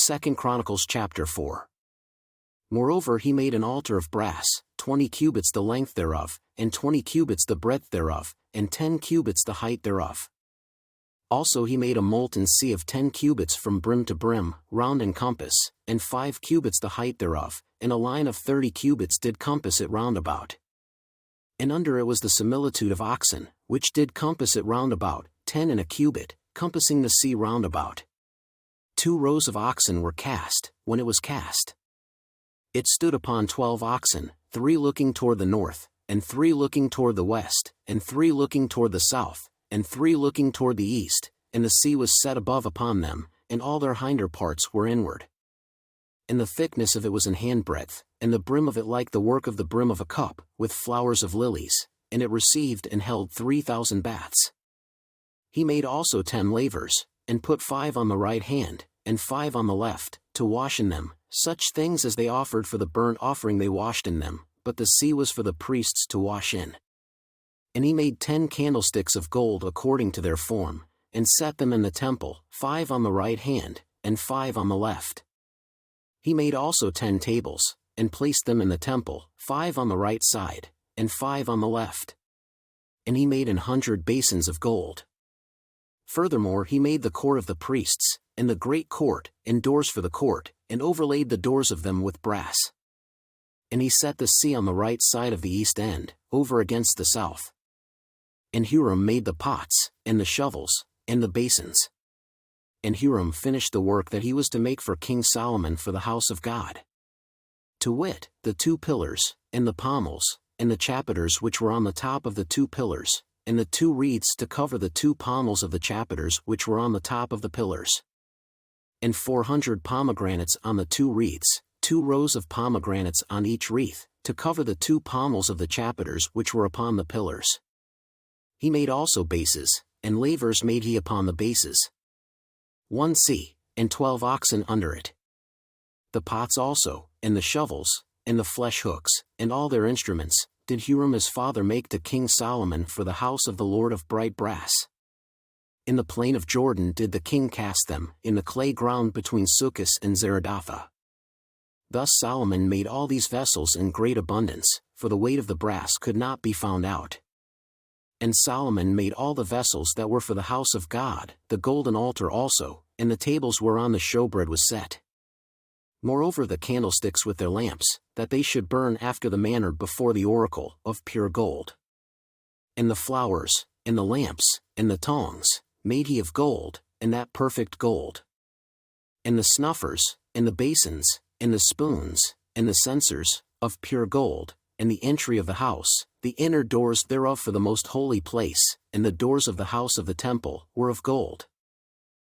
2 Chronicles chapter 4. Moreover he made an altar of brass, 20 cubits the length thereof, and 20 cubits the breadth thereof, and 10 cubits the height thereof. Also he made a molten sea of 10 cubits from brim to brim, round in compass, and 5 cubits the height thereof, and a line of 30 cubits did compass it round about. And under it was the similitude of oxen, which did compass it round about, 10 and a cubit, compassing the sea round about. 2 rows of oxen were cast, when it was cast. It stood upon 12 oxen, 3 looking toward the north, and 3 looking toward the west, and 3 looking toward the south, and 3 looking toward the east, and the sea was set above upon them, and all their hinder parts were inward. And the thickness of it was an handbreadth, and the brim of it like the work of the brim of a cup, with flowers of lilies, and it received and held 3,000 baths. He made also 10 lavers, and put 5 on the right hand, and 5 on the left, to wash in them, such things as they offered for the burnt offering they washed in them, but the sea was for the priests to wash in. And he made 10 candlesticks of gold according to their form, and set them in the temple, 5 on the right hand, and 5 on the left. He made also 10 tables, and placed them in the temple, 5 on the right side, and 5 on the left. And he made 100 basins of gold. Furthermore he made the court of the priests, and the great court, and doors for the court, and overlaid the doors of them with brass. And he set the sea on the right side of the east end, over against the south. And Huram made the pots, and the shovels, and the basins. And Huram finished the work that he was to make for King Solomon for the house of God. To wit, the 2 pillars, and the pommels, and the chapiters which were on the top of the 2 pillars, and the 2 wreaths to cover the 2 pommels of the chapiters which were on the top of the pillars. And 400 pomegranates on the 2 wreaths, 2 rows of pomegranates on each wreath, to cover the 2 pommels of the chapiters which were upon the pillars. He made also bases, and lavers made he upon the bases. 1 sea, and 12 oxen under it. The pots also, and the shovels, and the flesh hooks, and all their instruments, did Huram his father make to King Solomon for the house of the Lord of bright brass. In the plain of Jordan did the king cast them, in the clay ground between Succos and Zeradatha. Thus Solomon made all these vessels in great abundance, for the weight of the brass could not be found out. And Solomon made all the vessels that were for the house of God, the golden altar also, and the tables whereon the showbread was set. Moreover the candlesticks with their lamps, that they should burn after the manner before the oracle, of pure gold. And the flowers, and the lamps, and the tongs, made he of gold, and that perfect gold. And the snuffers, and the basins, and the spoons, and the censers, of pure gold, and the entry of the house, the inner doors thereof for the most holy place, and the doors of the house of the temple, were of gold.